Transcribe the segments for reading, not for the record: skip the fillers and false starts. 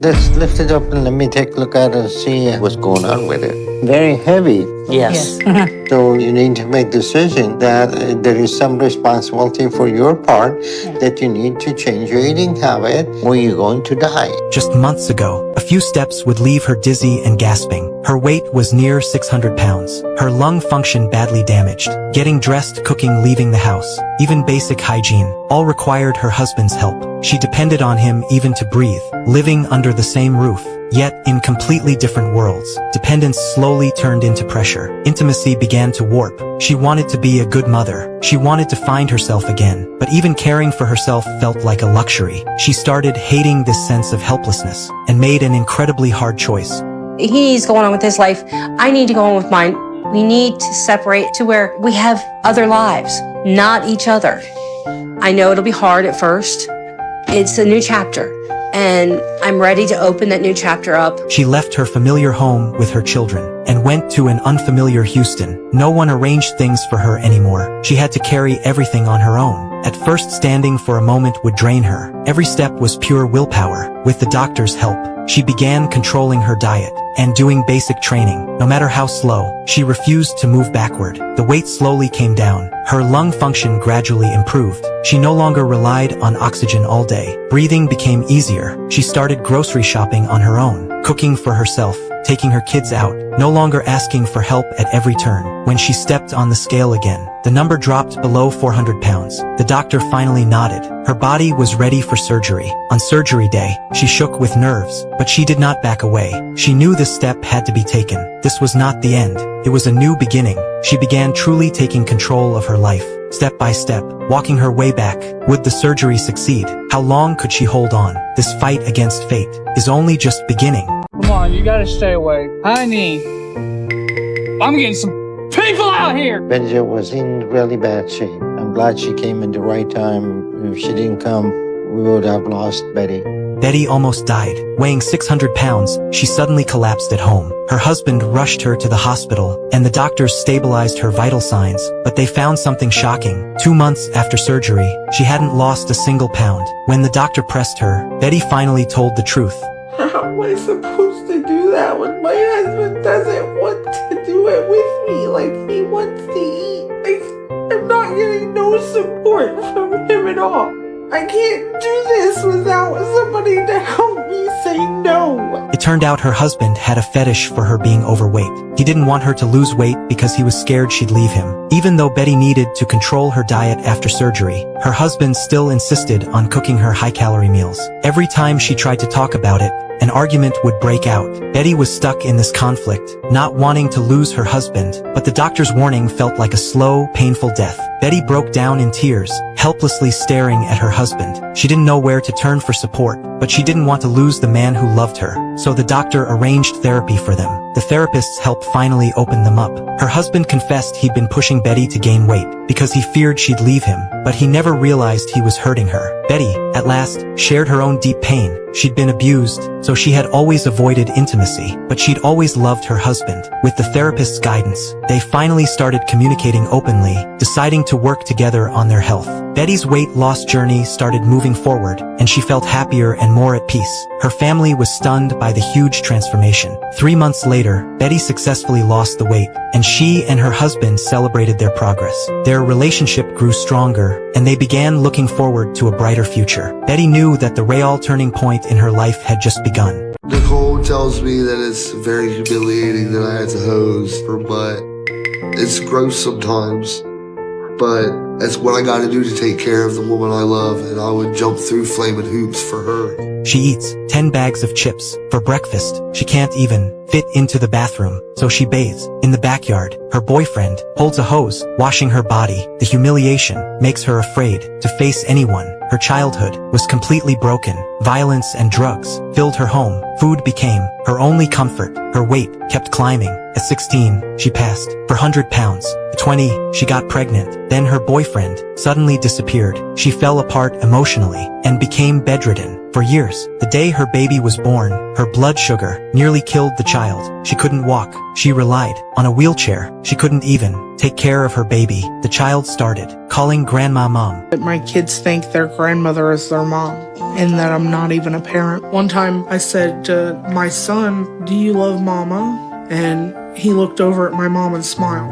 Let's lift it up and let me take a look at it and see what's going on with it. Very heavy. Yes. So you need to make the decision that there is some responsibility for your part, that you need to change your eating habit or you're going to die. Just months ago, a few steps would leave her dizzy and gasping. Her weight was near 600 pounds. Her lung function badly damaged. Getting dressed, cooking, leaving the house, even basic hygiene, all required her husband's help. She depended on him even to breathe, living under the same roof. Yet, in completely different worlds, dependence slowly turned into pressure. Intimacy began to warp. She wanted to be a good mother. She wanted to find herself again. But even caring for herself felt like a luxury. She started hating this sense of helplessness and made an incredibly hard choice. He needs to go on with his life. I need to go on with mine. We need to separate to where we have other lives, not each other. I know it'll be hard at first. It's a new chapter, and I'm ready to open that new chapter up. She left her familiar home with her children and went to an unfamiliar Houston. No one arranged things for her anymore. She had to carry everything on her own. At first, standing for a moment would drain her. Every step was pure willpower. With the doctor's help, she began controlling her diet and doing basic training. No matter how slow, she refused to move backward. The weight slowly came down. Her lung function gradually improved. She no longer relied on oxygen all day. Breathing became easier. She started grocery shopping on her own, cooking for herself, taking her kids out, no longer asking for help at every turn. When she stepped on the scale again, the number dropped below 400 pounds. The doctor finally nodded. Her body was ready for surgery. On surgery day, she shook with nerves, but she did not back away. She knew this step had to be taken. This was not the end. It was a new beginning. She began truly taking control of her life, step by step, walking her way back. Would the surgery succeed? How long could she hold on? This fight against fate is only just beginning. Come on, you gotta stay away. Honey, I'm getting some people out here. Benja was in really bad shape. I'm glad she came in the right time. If she didn't come, we would have lost Betty. Betty almost died. Weighing 600 pounds, she suddenly collapsed at home. Her husband rushed her to the hospital, and the doctors stabilized her vital signs, but they found something shocking. 2 months after surgery, she hadn't lost a single pound. When the doctor pressed her, Betty finally told the truth. How am I supposed to do that when my husband doesn't want to do it with me? Like, he wants to eat. I'm not getting no support from him at all. I can't do this without somebody to help me say no. It turned out her husband had a fetish for her being overweight. He didn't want her to lose weight because he was scared she'd leave him. Even though Betty needed to control her diet after surgery, her husband still insisted on cooking her high-calorie meals. Every time she tried to talk about it, an argument would break out. Betty was stuck in this conflict, not wanting to lose her husband, but the doctor's warning felt like a slow, painful death. Betty broke down in tears, helplessly staring at her husband. She didn't know where to turn for support, but she didn't want to lose the man who loved her. So the doctor arranged therapy for them. The therapists helped finally open them up. Her husband confessed he'd been pushing Betty to gain weight because he feared she'd leave him, but he never realized he was hurting her. Betty, at last, shared her own deep pain. She'd been abused, so she had always avoided intimacy, but she'd always loved her husband. With the therapist's guidance, they finally started communicating openly, deciding to work together on their health. Betty's weight loss journey started moving forward, and she felt happier and more at peace. Her family was stunned by the huge transformation. 3 months later, Betty successfully lost the weight, and she and her husband celebrated their progress. Their relationship grew stronger, and they began looking forward to a brighter future. Betty knew that the real turning point in her life had just begun. Nicole tells me that it's very humiliating that I had to hose her butt. It's gross sometimes, but it's what I gotta do to take care of the woman I love, and I would jump through flaming hoops for her. She eats 10 bags of chips for breakfast. She can't even fit into the bathroom, so she bathes in the backyard. Her boyfriend holds a hose, washing her body. The humiliation makes her afraid to face anyone. Her childhood was completely broken. Violence and drugs filled her home. Food became her only comfort. Her weight kept climbing. At 16, she passed for 100 pounds. At 20, she got pregnant. Then her boyfriend suddenly disappeared. She fell apart emotionally and became bedridden. For years, the day her baby was born, her blood sugar nearly killed the child. She couldn't walk. She relied on a wheelchair. She couldn't even take care of her baby. The child started calling grandma mom. That my kids think their grandmother is their mom and that I'm not even a parent. One time I said to my son, "Do you love mama?" And he looked over at my mom and smiled.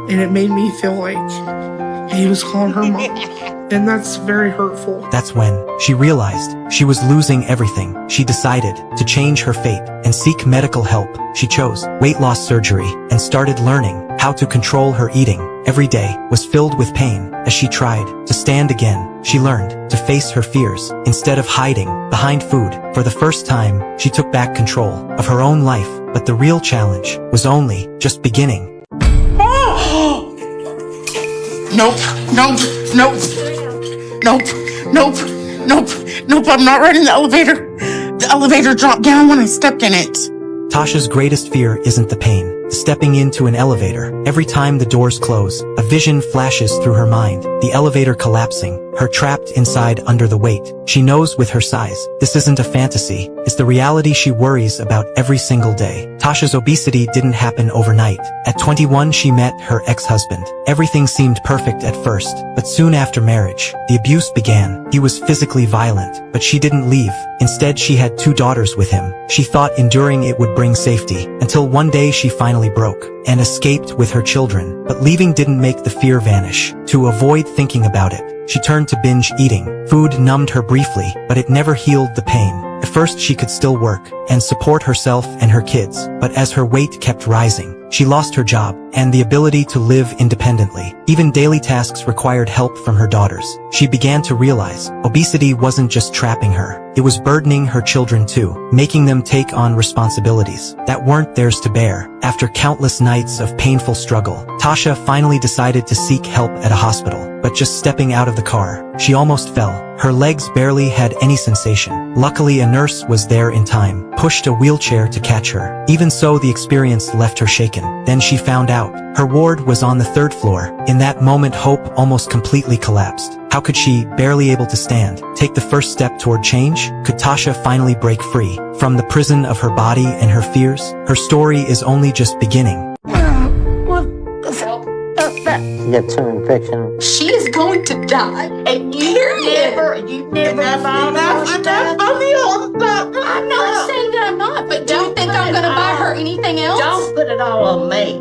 And it made me feel like he was calling her mom. And that's very hurtful. That's when she realized she was losing everything. She decided to change her fate and seek medical help. She chose weight loss surgery and started learning how to control her eating. Every day was filled with pain. As she tried to stand again, she learned to face her fears instead of hiding behind food. For the first time, she took back control of her own life, but the real challenge was only just beginning. Nope, nope, nope, nope, nope, nope, nope, I'm not riding the elevator. The elevator dropped down when I stepped in it. Tasha's greatest fear isn't the pain, stepping into an elevator. Every time the doors close, a vision flashes through her mind, the elevator collapsing, her trapped inside under the weight. She knows with her size, this isn't a fantasy, it's the reality she worries about every single day. Tasha's obesity didn't happen overnight. At 21, she met her ex-husband. Everything seemed perfect at first, but soon after marriage, the abuse began. He was physically violent, but she didn't leave. Instead, she had 2 daughters with him. She thought enduring it would bring safety, until one day she finally broke and escaped with her children. But leaving didn't make the fear vanish. To avoid thinking about it, she turned to binge eating. Food numbed her briefly, but it never healed the pain. At first, she could still work and support herself and her kids, but as her weight kept rising, she lost her job and the ability to live independently. Even daily tasks required help from her daughters. She began to realize obesity wasn't just trapping her, it was burdening her children too, making them take on responsibilities that weren't theirs to bear. After countless nights of painful struggle, Tasha finally decided to seek help at a hospital, but just stepping out of the car, she almost fell. Her legs barely had any sensation. Luckily, a nurse was there in time, pushed a wheelchair to catch her. Even so, the experience left her shaken. Then she found out her ward was on the 3rd floor. In that moment, hope almost completely collapsed. How could she, barely able to stand, take the first step toward change? Could Tasha finally break free from the prison of her body and her fears? Her story is only just beginning. Get some infection. She is going to die. And you never I'm not saying that I'm not, but do you think I'm going to buy her anything else? Don't put it all on me.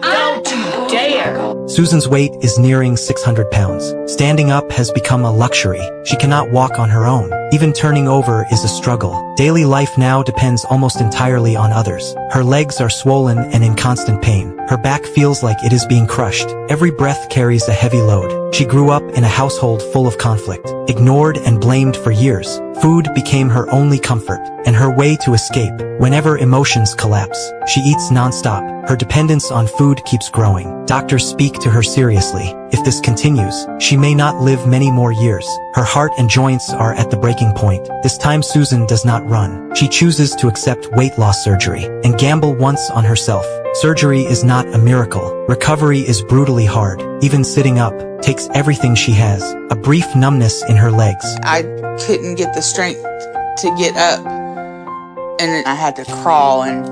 Don't you dare. Susan's weight is nearing 600 pounds. Standing up has become a luxury. She cannot walk on her own. Even turning over is a struggle. Daily life now depends almost entirely on others. Her legs are swollen and in constant pain. Her back feels like it is being crushed. Every breath carries a heavy load. She grew up in a household full of conflict, ignored and blamed for years. Food became her only comfort and her way to escape. Whenever emotions collapse, she eats nonstop. Her dependence on food keeps growing. Doctors speak to her seriously. If this continues, she may not live many more years. Her heart and joints are at the breaking point. This time Susan does not run. She chooses to accept weight loss surgery and gamble once on herself. Surgery is not a miracle. Recovery is brutally hard. Even sitting up takes everything she has. A brief numbness in her legs. I couldn't get the strength to get up, and I had to crawl and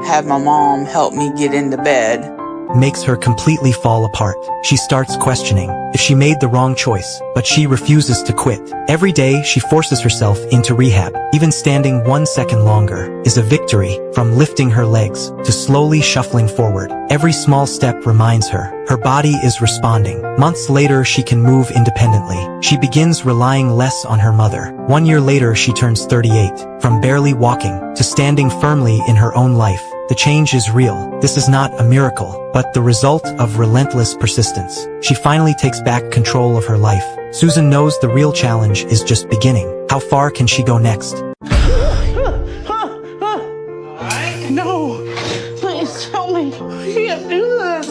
have my mom help me get into bed. Makes her completely fall apart. She starts questioning if she made the wrong choice, but she refuses to quit. Every day, she forces herself into rehab. Even standing 1 second longer is a victory, from lifting her legs to slowly shuffling forward. Every small step reminds her her body is responding. Months later, she can move independently. She begins relying less on her mother. 1 year later, she turns 38. From barely walking to standing firmly in her own life, the change is real. This is not a miracle, but the result of relentless persistence. She finally takes back control of her life. Susan knows the real challenge is just beginning. How far can she go next? No, please tell me. I can't do this.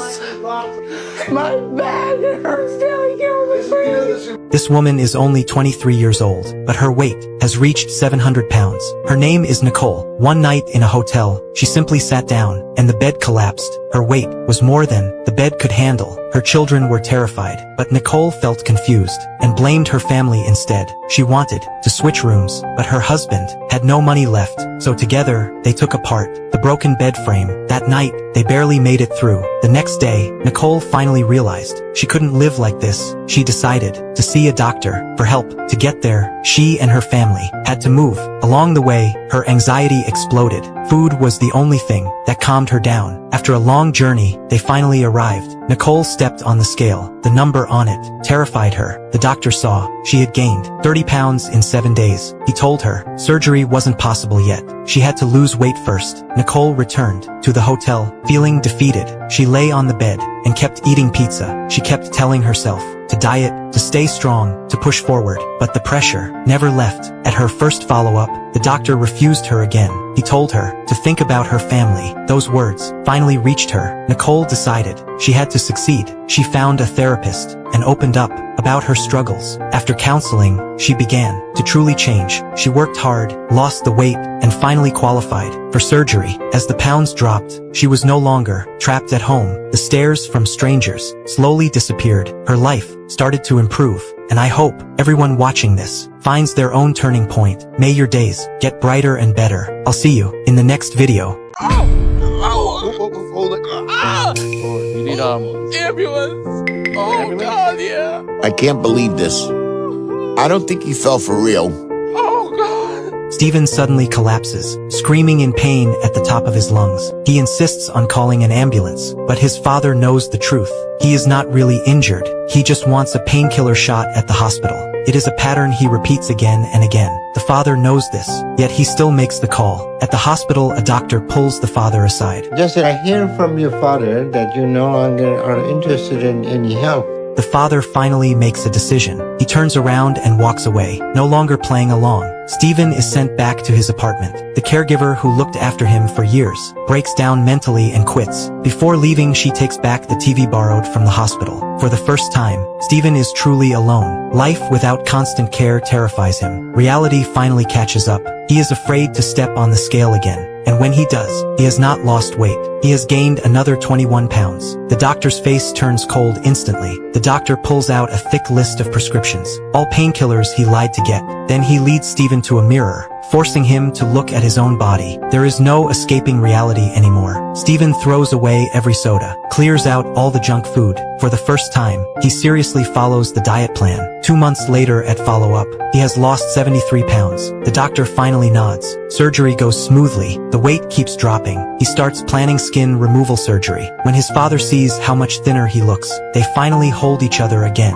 My back hurts. Telling you, This woman is only 23 years old, but her weight has has reached 700 pounds. Her name is Nicole. One night in a hotel, she simply sat down, and the bed collapsed. Her weight was more than the bed could handle. Her children were terrified, but Nicole felt confused and blamed her family instead. She wanted to switch rooms, but her husband had no money left, so together they took apart the broken bed frame. That night, they barely made it through. The next day, Nicole finally realized she couldn't live like this. She decided to see a doctor for help. To get there, she and her family had to move. Along the way, her anxiety exploded. Food was the only thing that calmed her down. After a long journey, they finally arrived. Nicole stepped on the scale. The number on it terrified her. The doctor saw she had gained 30 pounds in 7 days. He told her surgery wasn't possible yet. She had to lose weight first. Nicole returned to the hotel, feeling defeated. She lay on the bed and kept eating pizza. She kept telling herself to diet, to stay strong, to push forward. But the pressure never left. At her first follow-up, the doctor refused her again. He told her to think about her family. Those words finally reached her. Nicole decided she had to succeed. She found a therapist and opened up about her struggles. After counseling, she began to truly change. She worked hard, lost the weight, and finally qualified for surgery. As the pounds dropped, she was no longer trapped at home. The stares from strangers slowly disappeared. Her life started to improve, and I hope everyone watching this finds their own turning point. May your days get brighter and better. I'll see you in the next video. You need ambulance. Oh God, yeah. I can't believe this. I don't think he fell for real. Oh God. Steven suddenly collapses, screaming in pain at the top of his lungs. He insists on calling an ambulance, but his father knows the truth. He is not really injured. He just wants a painkiller shot at the hospital. It is a pattern he repeats again and again. The father knows this, yet he still makes the call. At the hospital, a doctor pulls the father aside. Justin, I hear from your father that you no longer are interested in any help. The father finally makes a decision. He turns around and walks away, no longer playing along. Steven is sent back to his apartment. The caregiver who looked after him for years breaks down mentally and quits. Before leaving, she takes back the TV borrowed from the hospital. For the first time, Steven is truly alone. Life without constant care terrifies him. Reality finally catches up. He is afraid to step on the scale again. And when he does, he has not lost weight. He has gained another 21 pounds. The doctor's face turns cold instantly. The doctor pulls out a thick list of prescriptions, all painkillers he lied to get. Then he leads Steven to a mirror, forcing him to look at his own body. There is no escaping reality anymore. Steven throws away every soda, clears out all the junk food. For the first time, he seriously follows the diet plan. 2 months later at follow-up, he has lost 73 pounds. The doctor finally nods. Surgery goes smoothly. The weight keeps dropping. He starts planning skin removal surgery. When his father sees how much thinner he looks, they finally hold each other again.